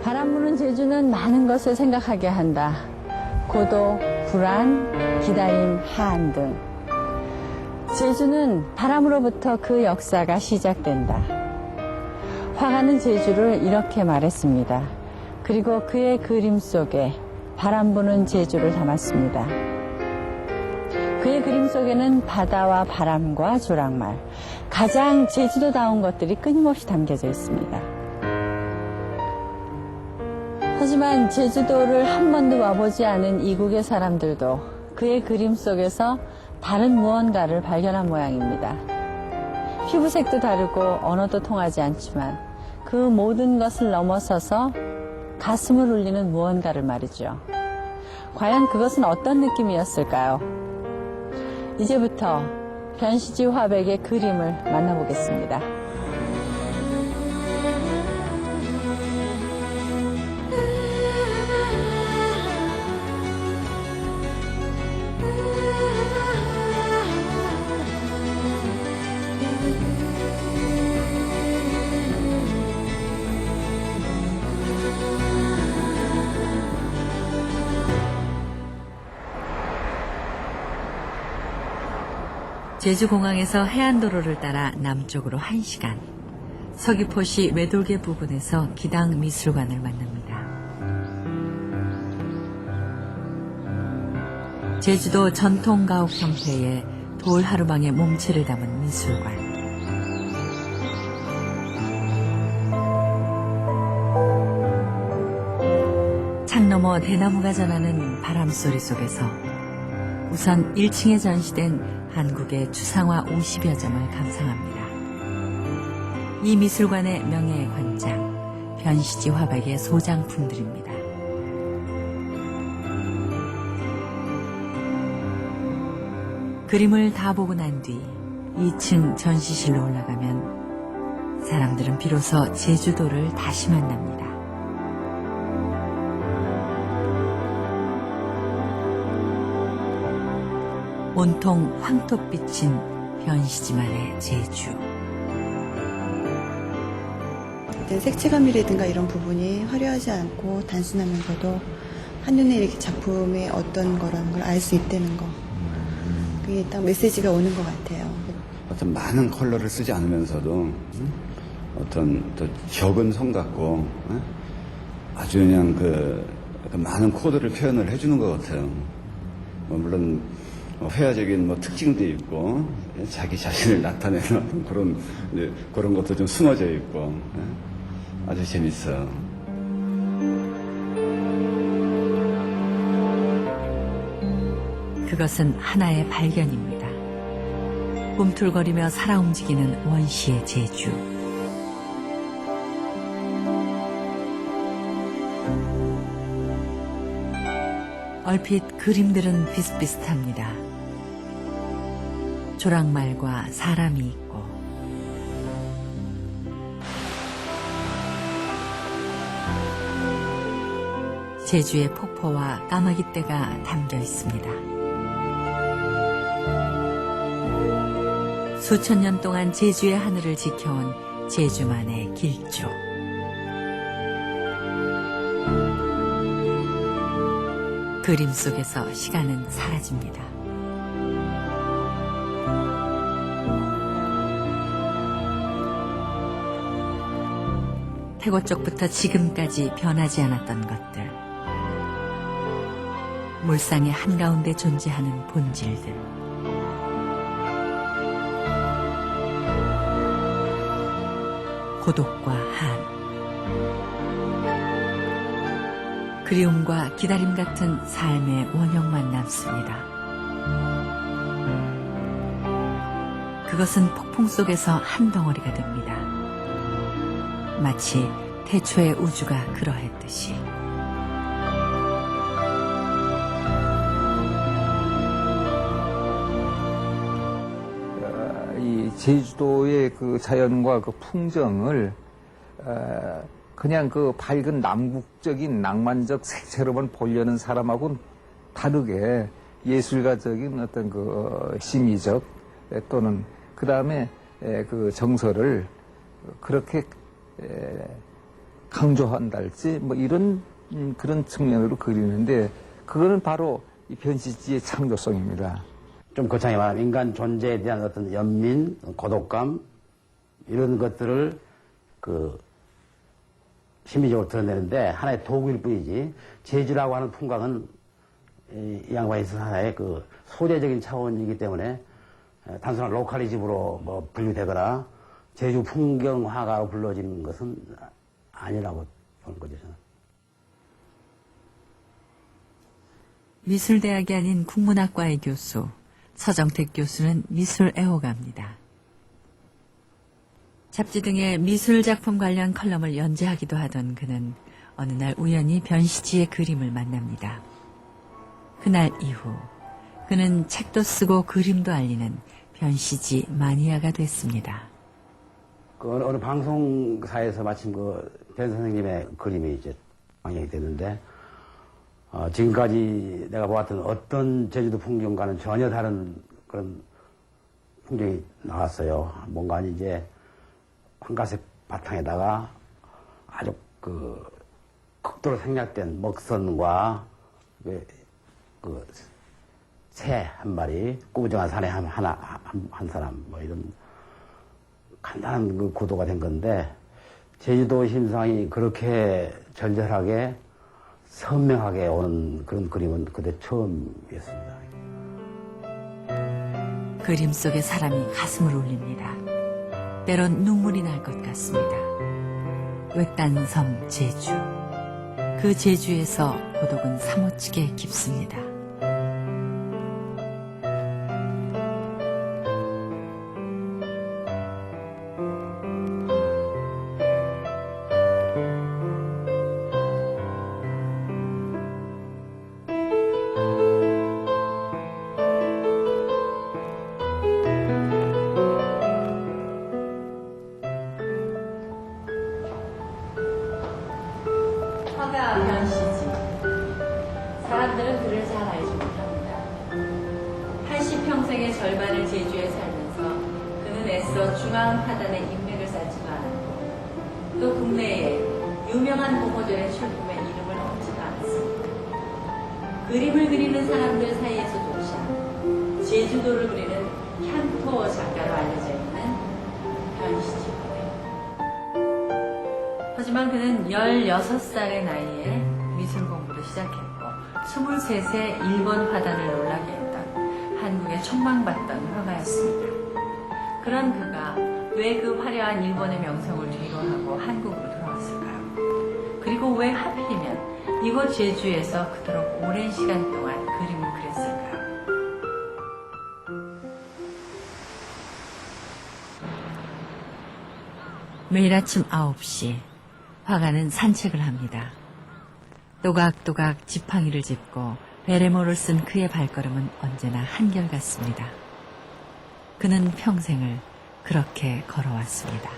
바람 부는 제주는 많은 것을 생각하게 한다. 고독, 불안, 기다림, 하안 등. 제주는 바람으로부터 그 역사가 시작된다. 화가는 제주를 이렇게 말했습니다. 그리고 그의 그림 속에 바람 부는 제주를 담았습니다. 그의 그림 속에는 바다와 바람과 조랑말, 가장 제주도다운 것들이 끊임없이 담겨져 있습니다. 하지만 제주도를 한 번도 와보지 않은 이국의 사람들도 그의 그림 속에서 다른 무언가를 발견한 모양입니다. 피부색도 다르고 언어도 통하지 않지만 그 모든 것을 넘어서서 가슴을 울리는 무언가를 말이죠. 과연 그것은 어떤 느낌이었을까요? 이제부터 변시지 화백의 그림을 만나보겠습니다. 제주공항에서 해안도로를 따라 남쪽으로 1시간, 서귀포시 외돌개 부근에서 기당미술관을 만납니다. 제주도 전통가옥 형태의 돌 하루방의 몸체를 담은 미술관. 창 너머 대나무가 전하는 바람소리 속에서 우선 1층에 전시된 한국의 추상화 50여 점을 감상합니다. 이 미술관의 명예의 관장, 변시지 화백의 소장품들입니다. 그림을 다 보고 난 뒤 2층 전시실로 올라가면 사람들은 비로소 제주도를 다시 만납니다. 온통 황토 빛인 변시지만의 제주. 색채감이라든가 이런 부분이 화려하지 않고 단순하면서도 한눈에 이렇게 작품의 어떤 거라는 걸 알 수 있다는 거. 그게 딱 메시지가 오는 것 같아요. 어떤 많은 컬러를 쓰지 않으면서도 어떤 또 적은 성 같고 아주 그냥 그 많은 코드를 표현을 해주는 것 같아요. 물론 회화적인 특징도 있고 자기 자신을 나타내는 그런 것도 좀 숨어져 있고 아주 재밌어요. 그것은 하나의 발견입니다. 꿈틀거리며 살아 움직이는 원시의 제주. 얼핏 그림들은 비슷비슷합니다. 조랑말과 사람이 있고 제주의 폭포와 까마귀떼가 담겨 있습니다. 수천 년 동안 제주의 하늘을 지켜온 제주만의 길조. 그림 속에서 시간은 사라집니다. 태고 쪽부터 지금까지 변하지 않았던 것들. 물상의 한가운데 존재하는 본질들. 고독과 한. 그리움과 기다림 같은 삶의 원형만 남습니다. 그것은 폭풍 속에서 한 덩어리가 됩니다. 마치 태초의 우주가 그러했듯이. 이 제주도의 그 자연과 그 풍경을 그냥 그 밝은 남국적인 낭만적 색채로만 보려는 사람하고는 다르게 예술가적인 어떤 그 심의적 또는 그 다음에 그 정서를 그렇게 강조한달지 뭐 이런 그런 측면으로 그리는데 그거는 바로 이 변시지의 창조성입니다. 좀 거창히 말하면 인간 존재에 대한 어떤 연민, 고독감 이런 것들을 그 심미적으로 드러내는데 하나의 도구일 뿐이지 제주라고 하는 풍광은 이 양반의 사사의 그 소재적인 차원이기 때문에 단순한 로컬리즘으로 뭐 분류되거나 제주 풍경화가로 불러지는 것은 아니라고 보는 거죠. 저는. 미술대학이 아닌 국문학과의 교수 서정택 교수는 미술 애호가입니다. 잡지 등의 미술작품 관련 컬럼을 연재하기도 하던 그는 어느 날 우연히 변시지의 그림을 만납니다. 그날 이후 그는 책도 쓰고 그림도 알리는 변시지 마니아가 됐습니다. 그 어느 방송사에서 마침 변 선생님의 그림이 이제 방영이 됐는데 지금까지 내가 보았던 어떤 제주도 풍경과는 전혀 다른 그런 풍경이 나왔어요. 뭔가 이제 황갈색 바탕에다가 아주 그 극도로 생략된 먹선과 새 한 마리, 꾸부정한 사내 한 사람, 뭐 이런 간단한 그 구도가 된 건데, 제주도 심상이 그렇게 절절하게 선명하게 오는 그런 그림은 그때 처음이었습니다. 그림 속의 사람이 가슴을 울립니다. 때론 눈물이 날 것 같습니다. 외딴 섬 제주. 그 제주에서 고독은 사무치게 깊습니다. 화가 변시지. 사람들은 그를 잘 알지 못합니다. 80평생의 절반을 제주에 살면서 그는 애써 중앙화단의 인맥을 쌓지도 않았고 또 국내에 유명한 공모전의 출품에 이름을 얻지도 않았습니다. 그림을 그리는 사람들 사이에서조차 제주도를 그리는 향토 작가로 알려져 있는 변시지. 하지만 그는 16살의 나이에 미술 공부를 시작했고 23세 일본 화단을 놀라게 했던 한국의 촉망받던 화가였습니다. 그런 그가 왜 그 화려한 일본의 명성을 뒤로하고 한국으로 돌아왔을까요? 그리고 왜 하필이면 이곳 제주에서 그토록 오랜 시간 동안 그림을 그렸을까요? 매일 아침 9시 화가는 산책을 합니다. 또각또각 지팡이를 짚고 베레모를 쓴 그의 발걸음은 언제나 한결같습니다. 그는 평생을 그렇게 걸어왔습니다.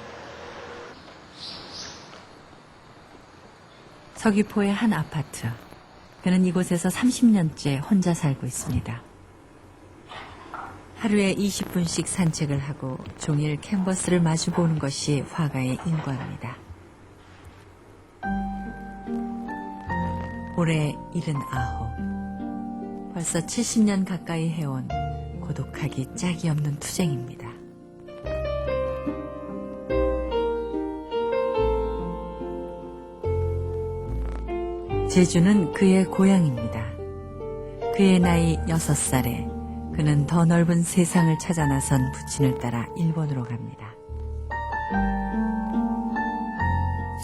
서귀포의 한 아파트. 그는 이곳에서 30년째 혼자 살고 있습니다. 하루에 20분씩 산책을 하고 종일 캔버스를 마주보는 것이 화가의 일과입니다. 올해 79. 벌써 70년 가까이 해온 고독하기 짝이 없는 투쟁입니다. 제주는 그의 고향입니다. 그의 나이 6살에 그는 더 넓은 세상을 찾아 나선 부친을 따라 일본으로 갑니다.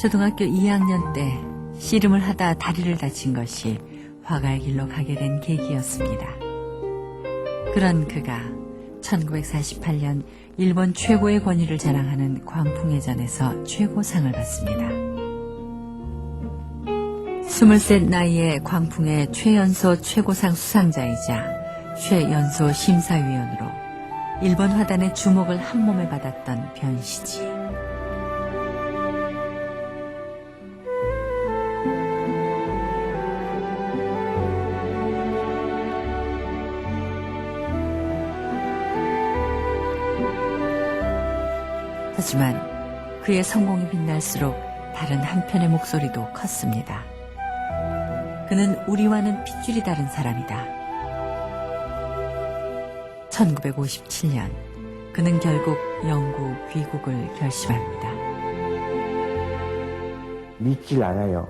초등학교 2학년 때 씨름을 하다 다리를 다친 것이 화가의 길로 가게 된 계기였습니다. 그런 그가 1948년 일본 최고의 권위를 자랑하는 광풍회전에서 최고상을 받습니다. 23 나이에 광풍의 최연소 최고상 수상자이자 최연소 심사위원으로 일본 화단의 주목을 한몸에 받았던 변시지. 하지만 그의 성공이 빛날수록 다른 한편의 목소리도 컸습니다. 그는 우리와는 핏줄이 다른 사람이다. 1957년 그는 결국 영구 귀국을 결심합니다. 믿질 않아요.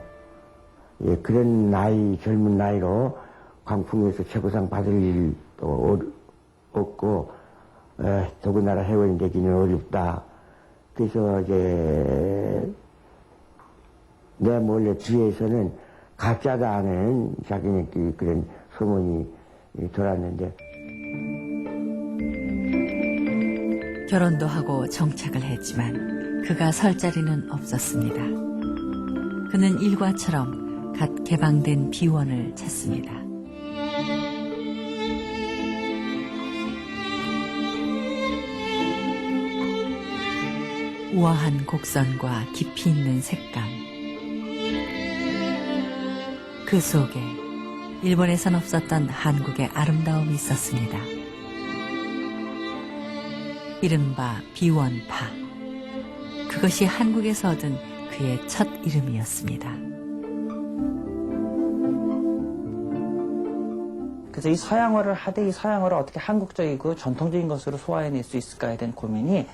예, 그런 나이, 젊은 나이로 광풍에서 최고상 받을 일도 없고, 더군다나 회원이 되기는 어렵다. 그래서 이제, 내 몰래 뒤에서는 가짜다 하는 자기네끼리 그런 소문이 돌았는데, 결혼도 하고 정착을 했지만 그가 설 자리는 없었습니다. 그는 일과처럼 갓 개방된 비원을 찾습니다. 우아한 곡선과 깊이 있는 색감. 그 속에 일본에선 없었던 한국의 아름다움이 있었습니다. 이른바 비원파. 그것이 한국에서 얻은 그의 첫 이름이었습니다. 그래서 이 서양어를 하되 이 서양어를 어떻게 한국적이고 전통적인 것으로 소화해낼 수 있을까에 대한 고민이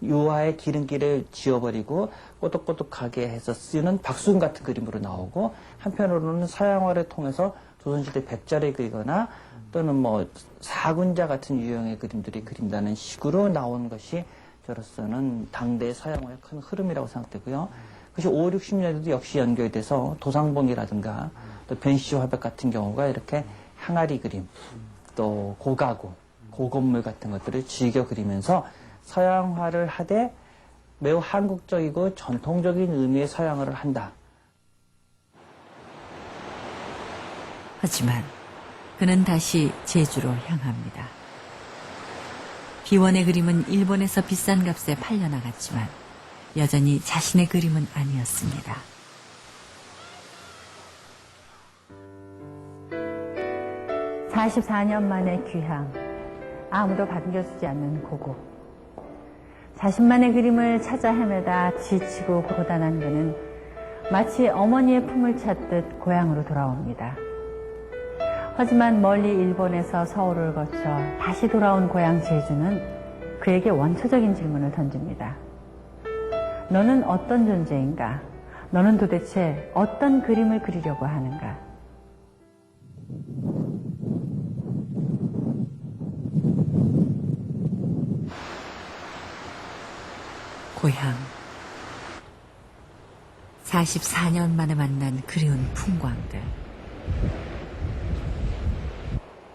유화의 기름기를 지워버리고 꼬독꼬독하게 해서 쓰는 박수근 같은 그림으로 나오고, 한편으로는 서양어를 통해서 조선시대 백자를 그리거나 또는 뭐 사군자 같은 유형의 그림들이 그린다는 식으로 나온 것이 저로서는 당대의 서양어의 큰 흐름이라고 생각되고요. 그것이 5, 60년대도 역시 연결이 돼서 도상봉이라든가 또 변시주 화백 같은 경우가 이렇게 항아리 그림, 또 고가구, 고건물 같은 것들을 즐겨 그리면서 서양화를 하되 매우 한국적이고 전통적인 의미의 서양화를 한다. 하지만 그는 다시 제주로 향합니다. 비원의 그림은 일본에서 비싼 값에 팔려나갔지만 여전히 자신의 그림은 아니었습니다. (44년) 만에 귀향, 아무도 반겨주지 않는 고국. 자신만의 그림을 찾아 헤매다 지치고 고단한 그는 마치 어머니의 품을 찾듯 고향으로 돌아옵니다. 하지만 멀리 일본에서 서울을 거쳐 다시 돌아온 고향 제주는 그에게 원초적인 질문을 던집니다. 너는 어떤 존재인가? 너는 도대체 어떤 그림을 그리려고 하는가? 고향. 44년 만에 만난 그리운 풍광들.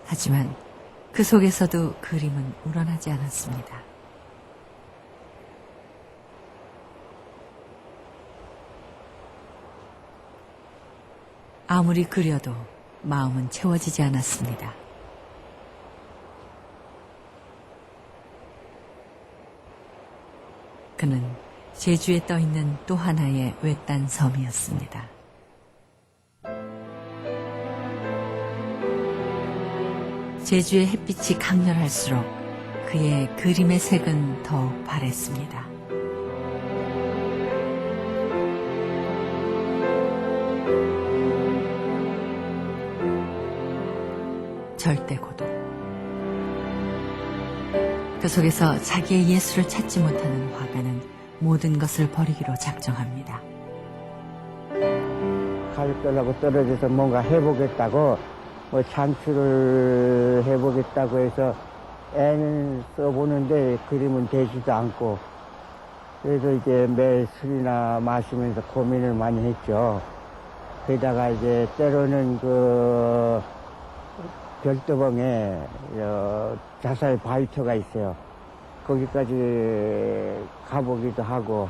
하지만 그 속에서도 그림은 우러나지 않았습니다. 아무리 그려도 마음은 채워지지 않았습니다. 그는 제주에 떠있는 또 하나의 외딴 섬이었습니다. 제주의 햇빛이 강렬할수록 그의 그림의 색은 더욱 바랬습니다. 절대 고독. 그 속에서 자기의 예술을 찾지 못하는 화가는 모든 것을 버리기로 작정합니다. 가족들하고 떨어져서 뭔가 해보겠다고, 창출을 해보겠다고 해서 애는 써보는데 그림은 되지도 않고, 그래서 이제 매일 술이나 마시면서 고민을 많이 했죠. 게다가 이제 때로는 그 별도봉에 자살 바위터가 있어요. 거기까지 가보기도 하고.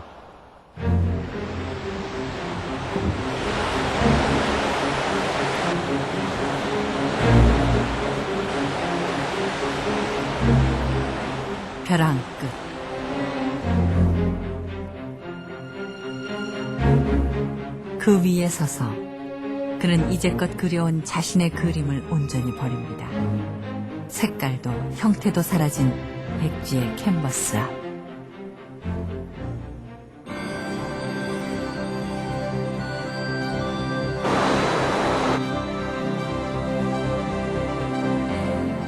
벼랑 끝. 그 위에 서서 그는 이제껏 그려온 자신의 그림을 온전히 버립니다. 색깔도 형태도 사라진 백지의 캔버스 앞.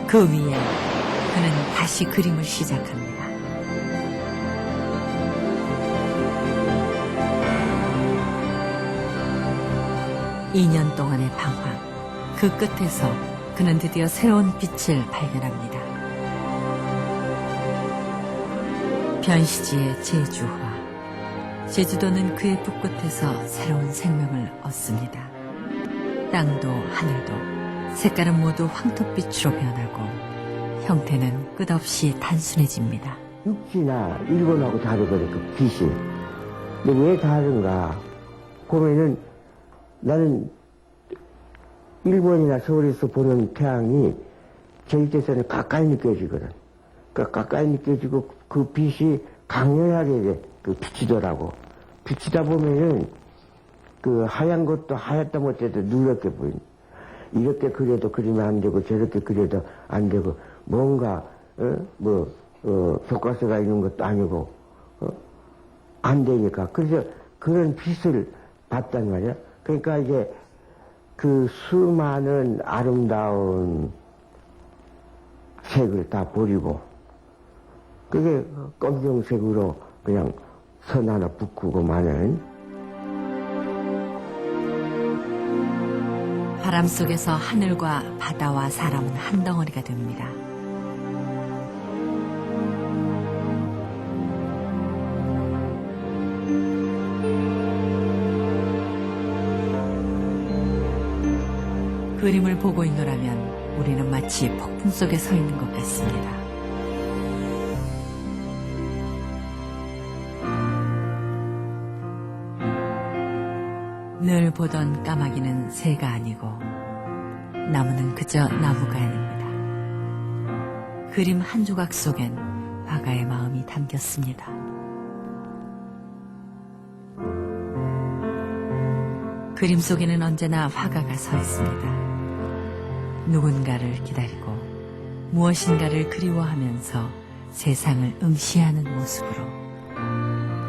그 위에 그는 다시 그림을 시작합니다. (2년) 동안의 방황, 그 끝에서 그는 드디어 새로운 빛을 발견합니다. 변시지의 제주화. 제주도는 그의 붓끝에서 새로운 생명을 얻습니다. 땅도 하늘도 색깔은 모두 황토빛으로 변하고 형태는 끝없이 단순해집니다. 육지나 일본하고 다르거든, 그 빛이. 근데 왜 다른가 보면은 나는 일본이나 서울에서 보는 태양이 저희 때서는 가까이 느껴지거든. 그러니까 가까이 느껴지고 그 빛이 강렬하게 그 비치더라고. 비치다 보면은 그 하얀 것도 하얗다 못해도 누렇게 보인. 이렇게 그려도 그리면 안 되고 저렇게 그려도 안 되고 뭔가 교과서가 있는 것도 아니고 안 되니까. 그래서 그런 빛을 봤단 말이야. 그러니까 이제 그 수많은 아름다운 색을 다 버리고 그게 검정색으로 그냥 선 하나 붙고 마는. 바람 속에서 하늘과 바다와 사람은 한 덩어리가 됩니다. 그림을 보고 있노라면 우리는 마치 폭풍 속에 서 있는 것 같습니다. 늘 보던 까마귀는 새가 아니고 나무는 그저 나무가 아닙니다. 그림 한 조각 속엔 화가의 마음이 담겼습니다. 그림 속에는 언제나 화가가 서 있습니다. 누군가를 기다리고 무엇인가를 그리워하면서 세상을 응시하는 모습으로.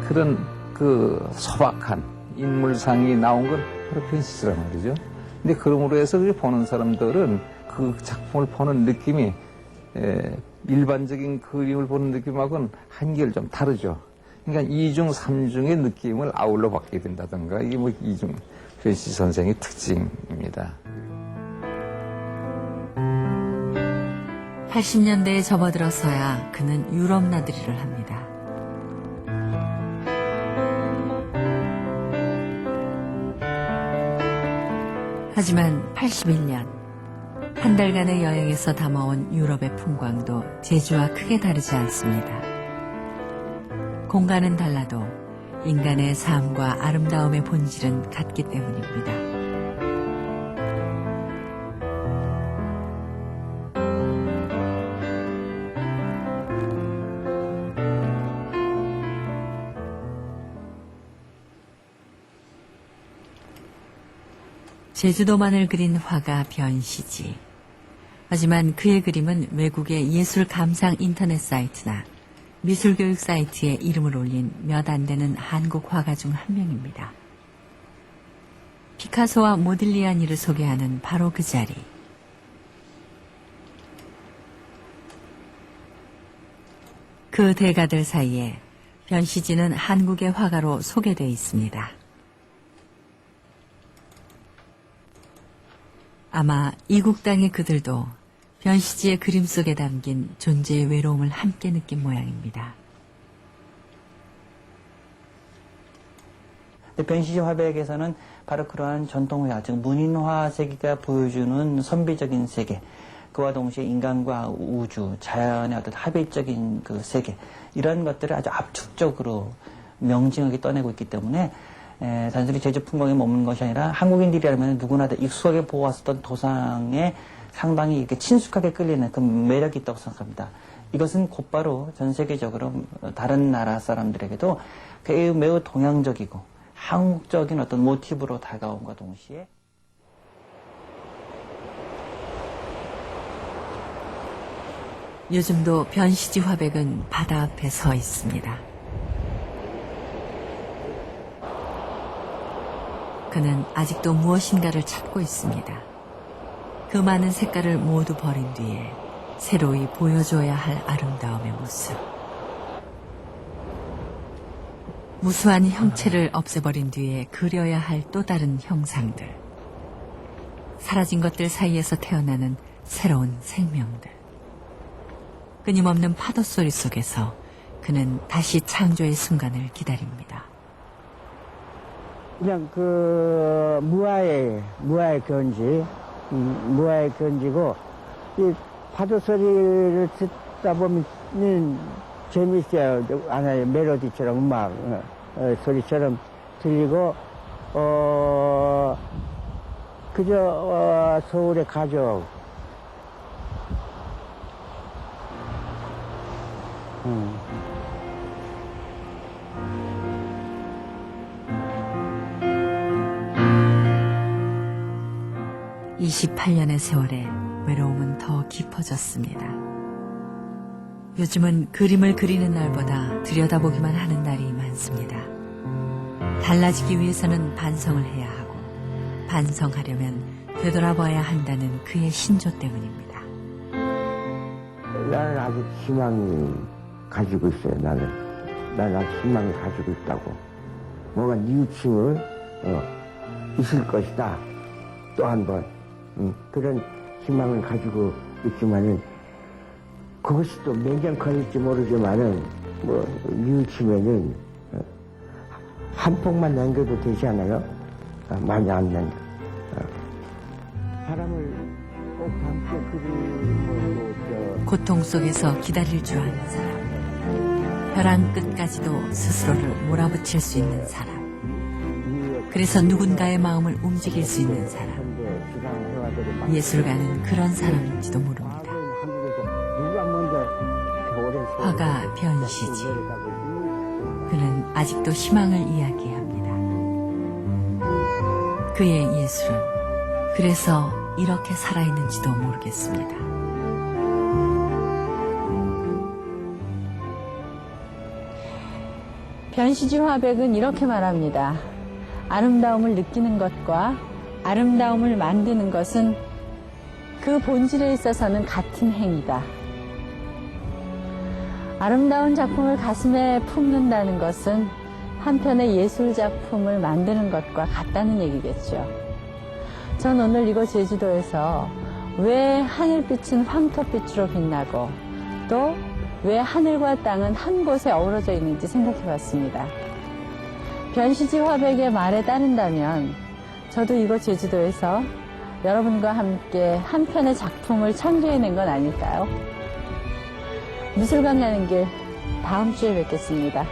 그런 그 소박한 인물상이 나온 건 바로 변시지란 말이죠. 근데 그러므로 해서 보는 사람들은 그 작품을 보는 느낌이 일반적인 그림을 보는 느낌하고는 한결 좀 다르죠. 그러니까 2중, 3중의 느낌을 아울러 받게 된다든가 이게 뭐 이중 변시 선생의 특징입니다. 80년대에 접어들어서야 그는 유럽 나들이를 합니다. 하지만 81년 한 달간의 여행에서 담아온 유럽의 풍광도 제주와 크게 다르지 않습니다. 공간은 달라도 인간의 삶과 아름다움의 본질은 같기 때문입니다. 제주도만을 그린 화가 변시지. 하지만 그의 그림은 외국의 예술 감상 인터넷 사이트나 미술교육 사이트에 이름을 올린 몇 안 되는 한국 화가 중 한 명입니다. 피카소와 모딜리아니를 소개하는 바로 그 자리. 그 대가들 사이에 변시지는 한국의 화가로 소개되어 있습니다. 아마 이국 땅의 그들도 변시지의 그림 속에 담긴 존재의 외로움을 함께 느낀 모양입니다. 변시지 화백에서는 바로 그러한 전통화, 즉 문인화 세계가 보여주는 선비적인 세계, 그와 동시에 인간과 우주, 자연의 어떤 합의적인 그 세계, 이런 것들을 아주 압축적으로 명징하게 떠내고 있기 때문에 단순히 제주 풍광에 머무는 것이 아니라 한국인들이라면 누구나 다 익숙하게 보았었던 도상에 상당히 이렇게 친숙하게 끌리는 그 매력이 있다고 생각합니다. 이것은 곧바로 전 세계적으로 다른 나라 사람들에게도 매우 동양적이고 한국적인 어떤 모티브로 다가옴과 동시에 요즘도 변시지 화백은 바다 앞에 서 있습니다. 그는 아직도 무엇인가를 찾고 있습니다. 그 많은 색깔을 모두 버린 뒤에 새로이 보여줘야 할 아름다움의 모습. 무수한 형체를 없애버린 뒤에 그려야 할 또 다른 형상들. 사라진 것들 사이에서 태어나는 새로운 생명들. 끊임없는 파도 소리 속에서 그는 다시 창조의 순간을 기다립니다. 그냥 무아의 견지, 무아의 견지고, 이 파도 소리를 듣다 보면 재밌어요. 하나의 멜로디처럼 음악, 소리처럼 들리고, 그저, 서울의 가족, 28년의 세월에 외로움은 더 깊어졌습니다. 요즘은 그림을 그리는 날보다 들여다보기만 하는 날이 많습니다. 달라지기 위해서는 반성을 해야 하고 반성하려면 되돌아봐야 한다는 그의 신조 때문입니다. 나는 아직 희망이 가지고 있어요, 나는 아직 희망을 가지고 있다고. 뭔가 뉘우침을, 있을 것이다. 또 한 번. 그런 희망을 가지고 있지만은, 그것이 또 몇 년 걸릴지 모르지만은, 뉘우치면은, 한 폭만 남겨도 되지 않아요? 많이 안 남겨. 사람을 꼭 함께 그리고, 고통 속에서 기다릴 줄 아는 사람. 벼랑 끝까지도 스스로를 몰아붙일 수 있는 사람. 그래서 누군가의 마음을 움직일 수 있는 사람. 예술가는 그런 사람인지도 모릅니다. 화가 변시지. 그는 아직도 희망을 이야기합니다. 그의 예술은 그래서 이렇게 살아있는지도 모르겠습니다. 변시지 화백은 이렇게 말합니다. 아름다움을 느끼는 것과 아름다움을 만드는 것은 그 본질에 있어서는 같은 행위다. 아름다운 작품을 가슴에 품는다는 것은 한편의 예술 작품을 만드는 것과 같다는 얘기겠죠. 전 오늘 이곳 제주도에서 왜 하늘빛은 황토빛으로 빛나고 또 왜 하늘과 땅은 한 곳에 어우러져 있는지 생각해 봤습니다. 변시지 화백의 말에 따른다면 저도 이곳 제주도에서 여러분과 함께 한 편의 작품을 창조해낸 건 아닐까요? 미술관 가는 길 다음 주에 뵙겠습니다.